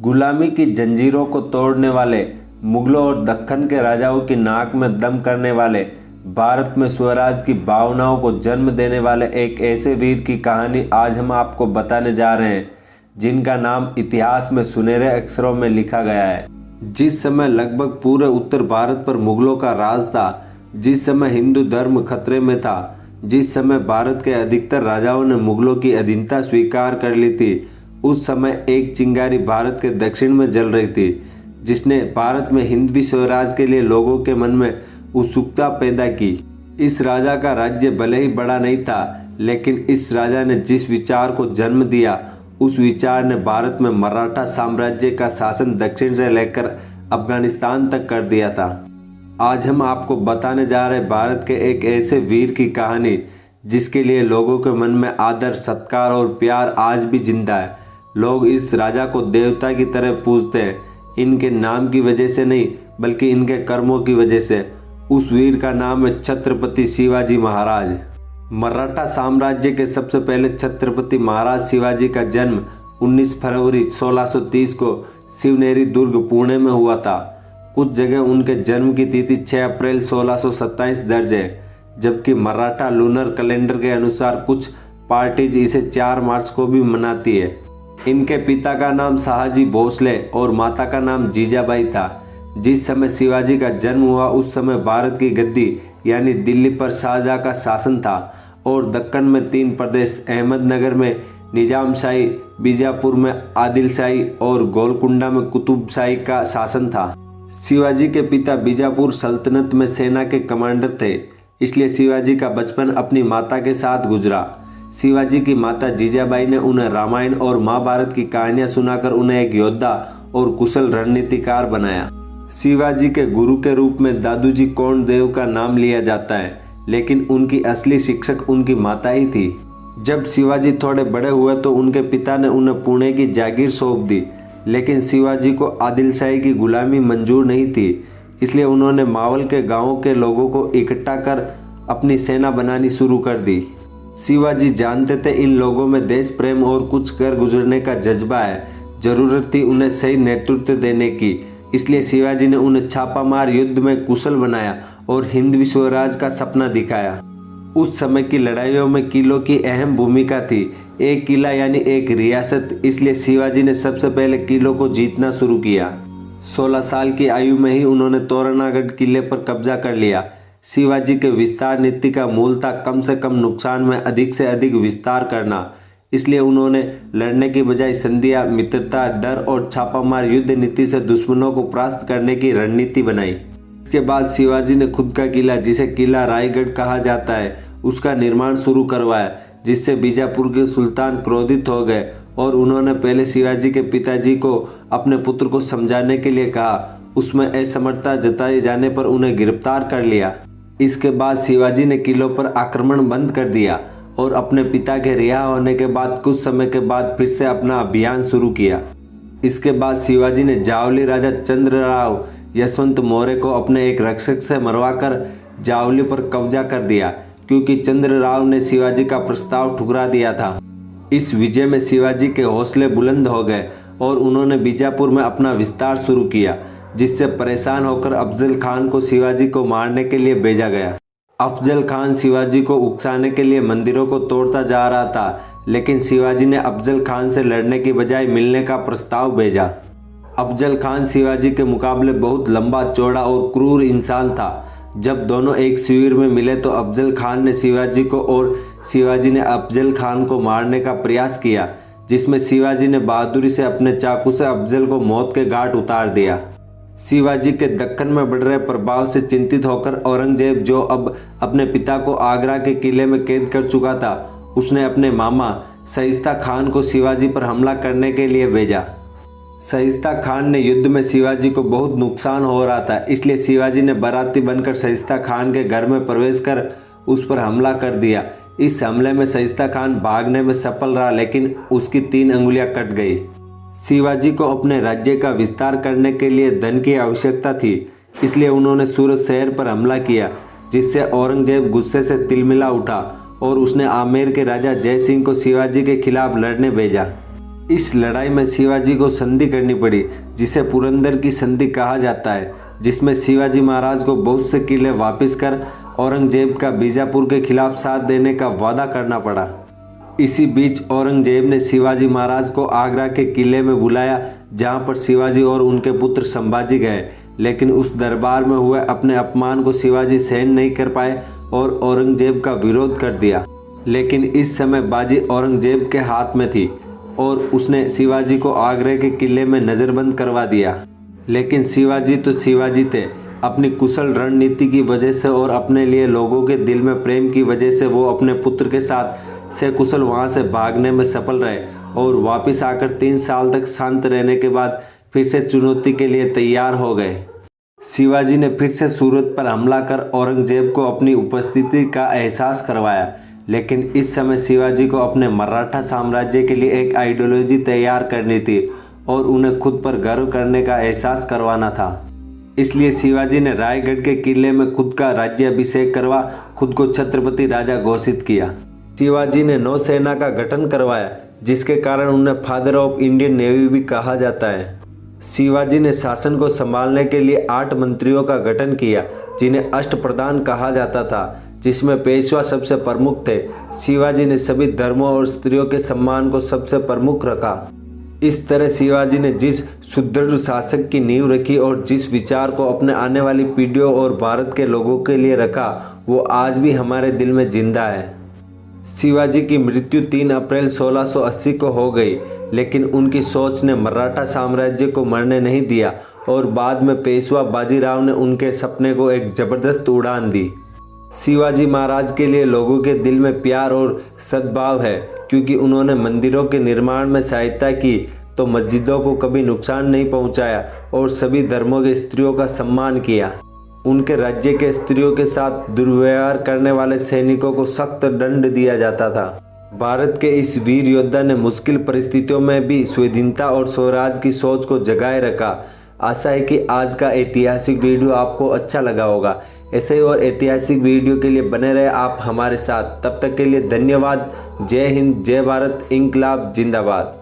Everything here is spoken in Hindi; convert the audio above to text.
गुलामी की जंजीरों को तोड़ने वाले, मुगलों और दक्कन के राजाओं की नाक में दम करने वाले, भारत में स्वराज की भावनाओं को जन्म देने वाले एक ऐसे वीर की कहानी आज हम आपको बताने जा रहे हैं, जिनका नाम इतिहास में सुनहरे अक्षरों में लिखा गया है। जिस समय लगभग पूरे उत्तर भारत पर मुगलों का राज था, जिस समय हिंदू धर्म खतरे में था, जिस समय भारत के अधिकतर राजाओं ने मुगलों की अधीनता स्वीकार कर ली थी, उस समय एक चिंगारी भारत के दक्षिण में जल रही थी, जिसने भारत में हिंदवी स्वराज के लिए लोगों के मन में उत्सुकता पैदा की। इस राजा का राज्य भले ही बड़ा नहीं था, लेकिन इस राजा ने जिस विचार को जन्म दिया, उस विचार ने भारत में मराठा साम्राज्य का शासन दक्षिण से लेकर अफगानिस्तान तक कर दिया था। आज हम आपको बताने जा रहे भारत के एक ऐसे वीर की कहानी, जिसके लिए लोगों के मन में आदर, सत्कार और प्यार आज भी जिंदा है। लोग इस राजा को देवता की तरह पूजते हैं, इनके नाम की वजह से नहीं, बल्कि इनके कर्मों की वजह से। उस वीर का नाम है छत्रपति शिवाजी महाराज। मराठा साम्राज्य के सबसे पहले छत्रपति महाराज शिवाजी का जन्म 19 फरवरी 1630 को शिवनेरी दुर्ग, पुणे में हुआ था। कुछ जगह उनके जन्म की तिथि 6 अप्रैल 1627 दर्ज है, जबकि मराठा लूनर कैलेंडर के अनुसार कुछ पार्टीज इसे 4 मार्च को भी मनाती है। इनके पिता का नाम शाहजी भोसले और माता का नाम जीजाबाई था। जिस समय शिवाजी का जन्म हुआ, उस समय भारत की गद्दी यानी दिल्ली पर शाहजहाँ का शासन था और दक्कन में 3 प्रदेश, अहमदनगर में निजामशाही, बीजापुर में आदिलशाही और गोलकुंडा में कुतुबशाही का शासन था। शिवाजी के पिता बीजापुर सल्तनत में सेना के कमांडर थे, इसलिए शिवाजी का बचपन अपनी माता के साथ गुजरा। शिवाजी की माता जीजाबाई ने उन्हें रामायण और महाभारत की कहानियां सुनाकर उन्हें एक योद्धा और कुशल रणनीतिकार बनाया। शिवाजी के गुरु के रूप में दादूजी कोंडदेव का नाम लिया जाता है, लेकिन उनकी असली शिक्षक उनकी माता ही थी। जब शिवाजी थोड़े बड़े हुए तो उनके पिता ने उन्हें पुणे की जागीर सौंप दी, लेकिन शिवाजी को आदिलशाही की गुलामी मंजूर नहीं थी, इसलिए उन्होंने मावल के गांवों के लोगों को इकट्ठा कर अपनी सेना बनानी शुरू कर दी। शिवाजी जानते थे इन लोगों में देश प्रेम और कुछ कर गुजरने का जज्बा है। जरूरत थी उन्हें सही नेतृत्व देने की, इसलिए शिवाजी ने उन्हें छापामार युद्ध में कुशल बनाया और हिंदवी स्वराज का सपना दिखाया। उस समय की लड़ाइयों में किलों की अहम भूमिका थी। एक किला यानी एक रियासत, इसलिए शिवाजी ने सबसे पहले किलों को जीतना शुरू किया। 16 साल की आयु में ही उन्होंने तोरनागढ़ किले पर कब्जा कर लिया। शिवाजी के विस्तार नीति का मूल था कम से कम नुकसान में अधिक से अधिक विस्तार करना, इसलिए उन्होंने लड़ने की बजाय संधियां, मित्रता, डर और छापामार युद्ध नीति से दुश्मनों को परास्त करने की रणनीति बनाई। इसके बाद शिवाजी ने खुद का किला, जिसे किला रायगढ़ कहा जाता है, उसका निर्माण शुरू करवाया, जिससे बीजापुर के सुल्तान क्रोधित हो गए और उन्होंने पहले शिवाजी के पिताजी को अपने पुत्र को समझाने के लिए कहा। उसमें असमर्थता जताए जाने पर उन्हें गिरफ्तार कर लिया। इसके बाद शिवाजी ने किलों पर आक्रमण बंद कर दिया और अपने पिता के रिहा होने के बाद कुछ समय के बाद फिर से अपना अभियान शुरू किया। इसके बाद शिवाजी ने जावली राजा चंद्रराव यशवंत मौर्य को अपने एक रक्षक से मरवाकर जावली पर कब्जा कर दिया, क्योंकि चंद्रराव ने शिवाजी का प्रस्ताव ठुकरा दिया था। इस विजय में शिवाजी के हौसले बुलंद हो गए और उन्होंने बीजापुर में अपना विस्तार शुरू किया, जिससे परेशान होकर अफजल खान को शिवाजी को मारने के लिए भेजा गया। अफजल खान शिवाजी को उकसाने के लिए मंदिरों को तोड़ता जा रहा था, लेकिन शिवाजी ने अफजल खान से लड़ने की बजाय मिलने का प्रस्ताव भेजा। अफजल खान शिवाजी के मुकाबले बहुत लंबा, चौड़ा और क्रूर इंसान था। जब दोनों एक शिविर में मिले तो अफजल खान ने शिवाजी को और शिवाजी ने अफजल खान को मारने का प्रयास किया, जिसमें शिवाजी ने बहादुरी से अपने चाकू से अफजल को मौत के घाट उतार दिया। शिवाजी के दक्कन में बढ़ रहे प्रभाव से चिंतित होकर औरंगजेब, जो अब अपने पिता को आगरा के किले में कैद कर चुका था, उसने अपने मामा शाइस्ता खान को शिवाजी पर हमला करने के लिए भेजा। शाइस्ता खान ने युद्ध में शिवाजी को बहुत नुकसान हो रहा था, इसलिए शिवाजी ने बाराती बनकर शाइस्ता खान के घर में प्रवेश कर उस पर हमला कर दिया। इस हमले में शाइस्ता खान भागने में सफल रहा, लेकिन उसकी 3 अंगुलियां कट गई। शिवाजी को अपने राज्य का विस्तार करने के लिए धन की आवश्यकता थी, इसलिए उन्होंने सूरत शहर पर हमला किया, जिससे औरंगजेब गुस्से से तिलमिला उठा और उसने आमेर के राजा जय सिंह को शिवाजी के खिलाफ लड़ने भेजा। इस लड़ाई में शिवाजी को संधि करनी पड़ी, जिसे पुरंदर की संधि कहा जाता है, जिसमें शिवाजी महाराज को बहुत से किले वापस कर औरंगजेब का बीजापुर के खिलाफ साथ देने का वादा करना पड़ा। इसी बीच औरंगजेब ने शिवाजी महाराज को आगरा के किले में बुलाया, जहां पर शिवाजी और उनके पुत्र संभाजी गए, लेकिन उस दरबार में हुए अपने अपमान को शिवाजी सहन नहीं कर पाए और औरंगजेब का विरोध कर दिया। लेकिन इस समय बाजी औरंगजेब के हाथ में थी और उसने शिवाजी को आगरा के किले में नज़रबंद करवा दिया। लेकिन शिवाजी तो शिवाजी थे। अपनी कुशल रणनीति की वजह से और अपने लिए लोगों के दिल में प्रेम की वजह से वो अपने पुत्र के साथ सकुशल वहाँ से भागने में सफल रहे और वापस आकर 3 साल तक शांत रहने के बाद फिर से चुनौती के लिए तैयार हो गए। शिवाजी ने फिर से सूरत पर हमला कर औरंगजेब को अपनी उपस्थिति का एहसास करवाया। लेकिन इस समय शिवाजी को अपने मराठा साम्राज्य के लिए एक आइडियोलॉजी तैयार करनी थी और उन्हें खुद पर गर्व करने का एहसास करवाना था। इसलिए शिवाजी ने रायगढ़ के किले में खुद का राज्याभिषेक करवा खुद को छत्रपति राजा घोषित किया। शिवाजी ने नौसेना का गठन करवाया, जिसके कारण उन्हें फादर ऑफ इंडियन नेवी भी कहा जाता है। शिवाजी ने शासन को संभालने के लिए 8 मंत्रियों का गठन किया, जिन्हें अष्टप्रधान कहा जाता था, जिसमें पेशवा सबसे प्रमुख थे। शिवाजी ने सभी धर्मों और स्त्रियों के सम्मान को सबसे प्रमुख रखा। इस तरह शिवाजी ने जिस सुदृढ़ शासक की नींव रखी और जिस विचार को अपने आने वाली पीढ़ियों और भारत के लोगों के लिए रखा, वो आज भी हमारे दिल में जिंदा है। शिवाजी की मृत्यु 3 अप्रैल 1680 को हो गई, लेकिन उनकी सोच ने मराठा साम्राज्य को मरने नहीं दिया और बाद में पेशवा बाजीराव ने उनके सपने को एक जबरदस्त उड़ान दी। शिवाजी महाराज के लिए लोगों के दिल में प्यार और सद्भाव है, क्योंकि उन्होंने मंदिरों के निर्माण में सहायता की तो मस्जिदों को कभी नुकसान नहीं पहुंचाया और सभी धर्मों के स्त्रियों का सम्मान किया। उनके राज्य के स्त्रियों के साथ दुर्व्यवहार करने वाले सैनिकों को सख्त दंड दिया जाता था। भारत के इस वीर योद्धा ने मुश्किल परिस्थितियों में भी स्वाधीनता और स्वराज की सोच को जगाए रखा। आशा है कि आज का ऐतिहासिक वीडियो आपको अच्छा लगा होगा। ऐसे ही और ऐतिहासिक वीडियो के लिए बने रहे आप हमारे साथ। तब तक के लिए धन्यवाद। जय हिंद, जय भारत, इंकलाब जिंदाबाद।